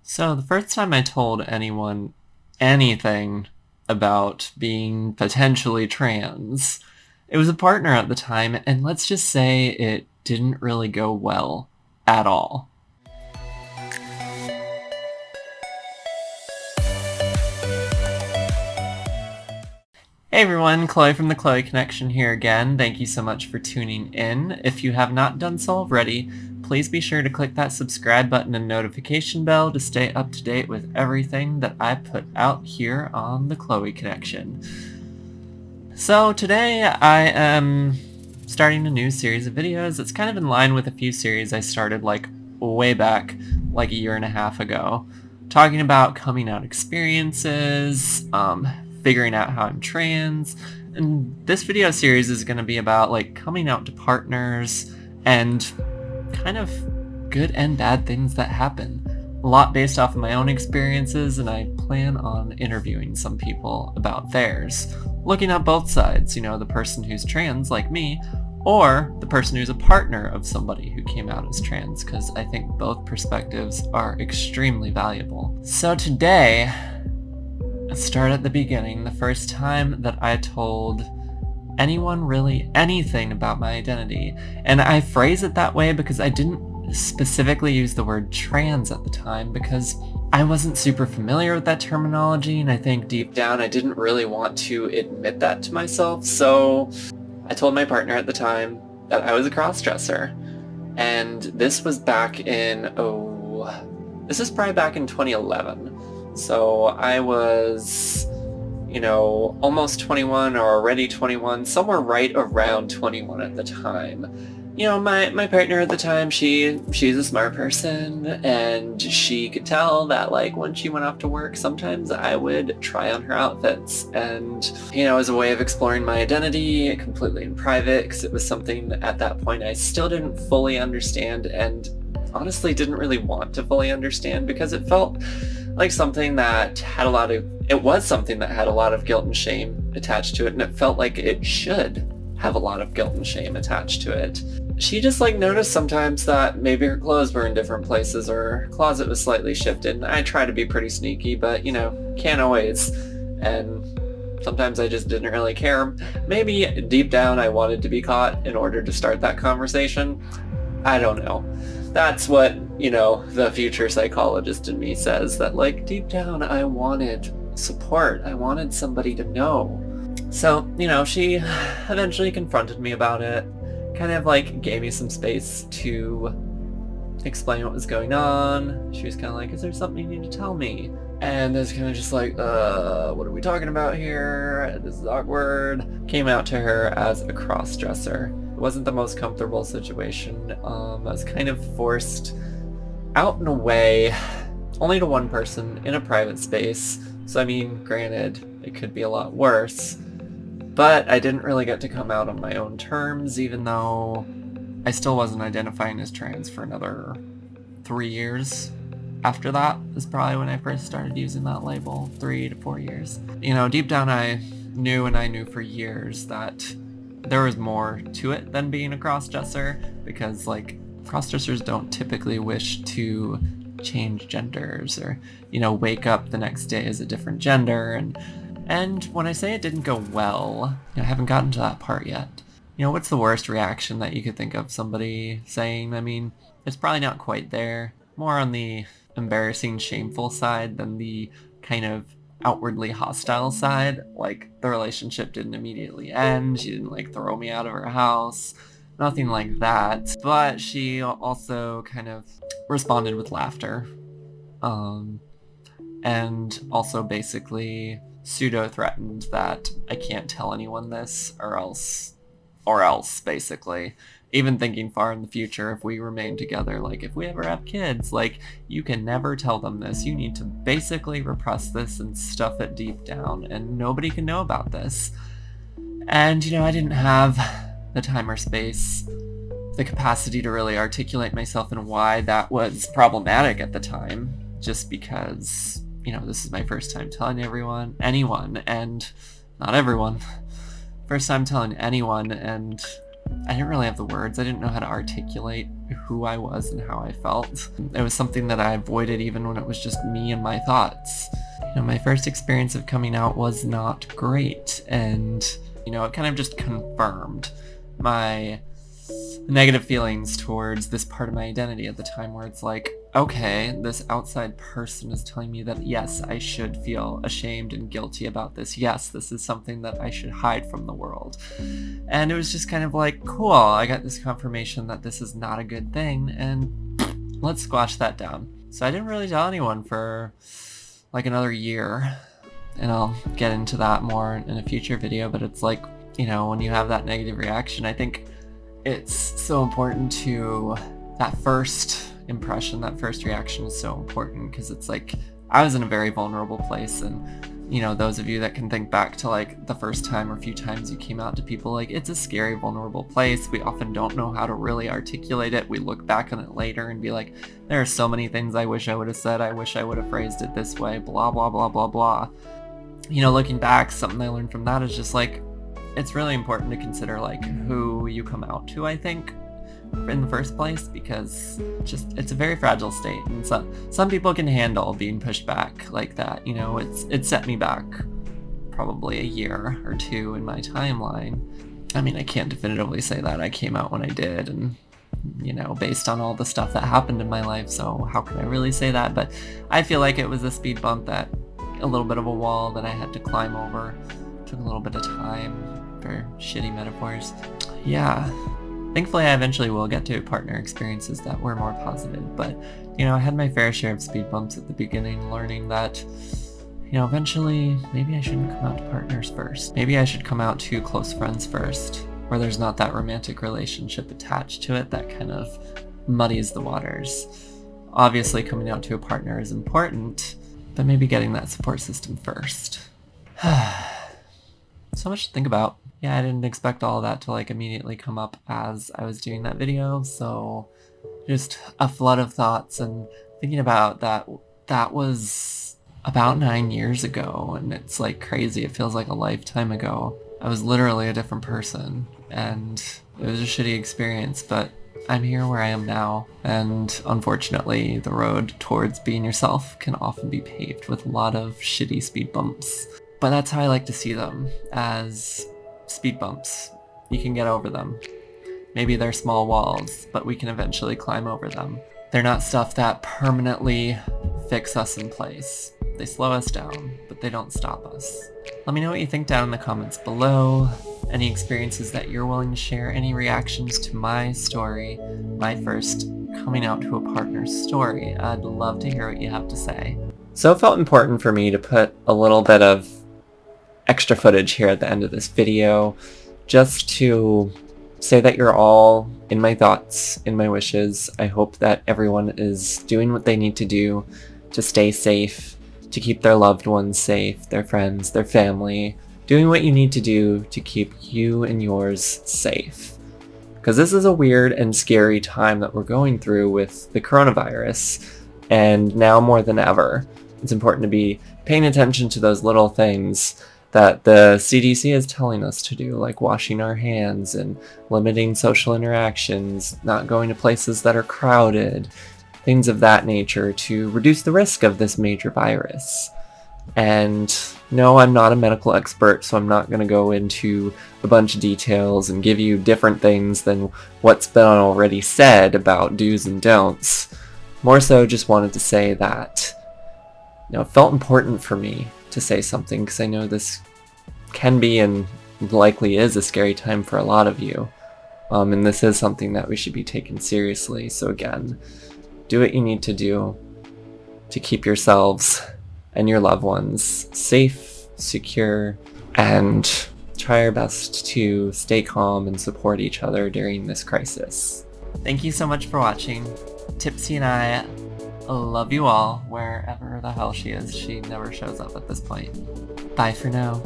So the first time I told anyone anything about being potentially trans, it was a partner at the time, and let's just say it didn't really go well at all. Hey everyone, Chloe from the Chloe Connection here again. Thank you so much for tuning in. If you have not done so already, please be sure to click that subscribe button and notification bell to stay up to date with everything that I put out here on the Chloe Connection. So today I am starting a new series of videos. It's kind of in line with a few series I started way back, like a year and a half ago, talking about coming out experiences, figuring out how I'm trans, and this video series is going to be about coming out to partners and kind of good and bad things that happen. A lot based off of my own experiences, and I plan on interviewing some people about theirs. Looking at both sides, the person who's trans like me, or the person who's a partner of somebody who came out as trans, because I think both perspectives are extremely valuable. So today, let's start at the beginning, the first time that I told anyone really anything about my identity. And I phrase it that way because I didn't specifically use the word trans at the time because I wasn't super familiar with that terminology, and I think deep down I didn't really want to admit that to myself. So I told my partner at the time that I was a crossdresser. And this was back in, this is probably back in 2011. So I was, almost 21 or already 21, somewhere right around 21 at the time. My partner at the time, she's a smart person, and she could tell that when she went off to work, sometimes I would try on her outfits, and as a way of exploring my identity completely in private, because it was something at that point I still didn't fully understand, and honestly didn't really want to fully understand, because it felt like something that had it was something that had a lot of guilt and shame attached to it, and it felt like it should have a lot of guilt and shame attached to it. She just noticed sometimes that maybe her clothes were in different places, or her closet was slightly shifted, and I try to be pretty sneaky, but can't always, and sometimes I just didn't really care. Maybe deep down I wanted to be caught in order to start that conversation. I don't know. That's what, the future psychologist in me says, that deep down I wanted support. I wanted somebody to know. So, she eventually confronted me about it, kind of gave me some space to explain what was going on. She was kind of like, is there something you need to tell me? And I was kind of just like, what are we talking about here? This is awkward. Came out to her as a cross-dresser. It wasn't the most comfortable situation. I was kind of forced out in a way, only to one person in a private space. So I mean, granted, it could be a lot worse, but I didn't really get to come out on my own terms, even though I still wasn't identifying as trans for another 3 years. After that is probably when I first started using that label, 3 to 4 years. Deep down I knew for years that there was more to it than being a cross-dresser, because cross-dressers don't typically wish to change genders or, wake up the next day as a different gender. And when I say it didn't go well, I haven't gotten to that part yet. What's the worst reaction that you could think of somebody saying? I mean, it's probably not quite there. More on the embarrassing, shameful side than the kind of outwardly hostile side. The relationship didn't immediately end. She didn't throw me out of her house. Nothing like that. But she also kind of responded with laughter. And also basically pseudo-threatened that I can't tell anyone this or else basically. Even thinking far in the future, if we remain together, if we ever have kids, you can never tell them this. You need to basically repress this and stuff it deep down, and nobody can know about this. And, I didn't have the time or space, the capacity to really articulate myself and why that was problematic at the time, just because, this is my first time telling anyone, and not everyone. First time telling anyone, and I didn't really have the words. I didn't know how to articulate who I was and how I felt. It was something that I avoided even when it was just me and my thoughts. My first experience of coming out was not great, and it kind of just confirmed my negative feelings towards this part of my identity at the time, where it's like, okay, this outside person is telling me that yes, I should feel ashamed and guilty about this. Yes, this is something that I should hide from the world. And it was just kind of like, cool, I got this confirmation that this is not a good thing, and let's squash that down. So I didn't really tell anyone for like another year, and I'll get into that more in a future video, but it's like, when you have that negative reaction, I think it's so important to that first impression, that first reaction is so important, because it's like, I was in a very vulnerable place, and those of you that can think back to like the first time or few times you came out to people, like, it's a scary, vulnerable place. We often don't know how to really articulate it. We look back on it later and be like, there are so many things I wish I would have said. I wish I would have phrased it this way, blah, blah, blah, blah, blah. Looking back, something I learned from that is just like, it's really important to consider like who you come out to, I think, in the first place, because it's a very fragile state, and some people can handle being pushed back like that. It set me back probably a year or two in my timeline. I mean, I can't definitively say that I came out when I did, and based on all the stuff that happened in my life, so how can I really say that? But I feel like it was a speed bump, that a little bit of a wall that I had to climb over. Took a little bit of time, for shitty metaphors. Yeah. Thankfully, I eventually will get to partner experiences that were more positive, but, I had my fair share of speed bumps at the beginning, learning that, eventually, maybe I shouldn't come out to partners first. Maybe I should come out to close friends first, where there's not that romantic relationship attached to it that kind of muddies the waters. Obviously, coming out to a partner is important, but maybe getting that support system first. So much to think about. Yeah, I didn't expect all of that to like immediately come up as I was doing that video, so just a flood of thoughts, and thinking about that was about 9 years ago, and it's like crazy. It feels like a lifetime ago. I was literally a different person, and it was a shitty experience, but I'm here where I am now, and unfortunately the road towards being yourself can often be paved with a lot of shitty speed bumps. But that's how I like to see them, as speed bumps. You can get over them. Maybe they're small walls, but we can eventually climb over them. They're not stuff that permanently fix us in place. They slow us down, but they don't stop us. Let me know what you think down in the comments below. Any experiences that you're willing to share, any reactions to my story, my first coming out to a partner story. I'd love to hear what you have to say. So it felt important for me to put a little bit of extra footage here at the end of this video, just to say that you're all in my thoughts, in my wishes. I hope that everyone is doing what they need to do to stay safe, to keep their loved ones safe, their friends, their family, doing what you need to do to keep you and yours safe. Because this is a weird and scary time that we're going through with the coronavirus, and now more than ever, it's important to be paying attention to those little things that the CDC is telling us to do, like washing our hands and limiting social interactions, not going to places that are crowded, things of that nature to reduce the risk of this major virus. And no, I'm not a medical expert, so I'm not going to go into a bunch of details and give you different things than what's been already said about do's and don'ts. More so just wanted to say that, it felt important for me to say something, because I know this can be and likely is a scary time for a lot of you, and this is something that we should be taken seriously. So again, do what you need to do to keep yourselves and your loved ones safe, secure, and try our best to stay calm and support each other during this crisis. Thank you so much for watching. Tipsy and I love you all, wherever the hell she is. She never shows up at this point. Bye for now.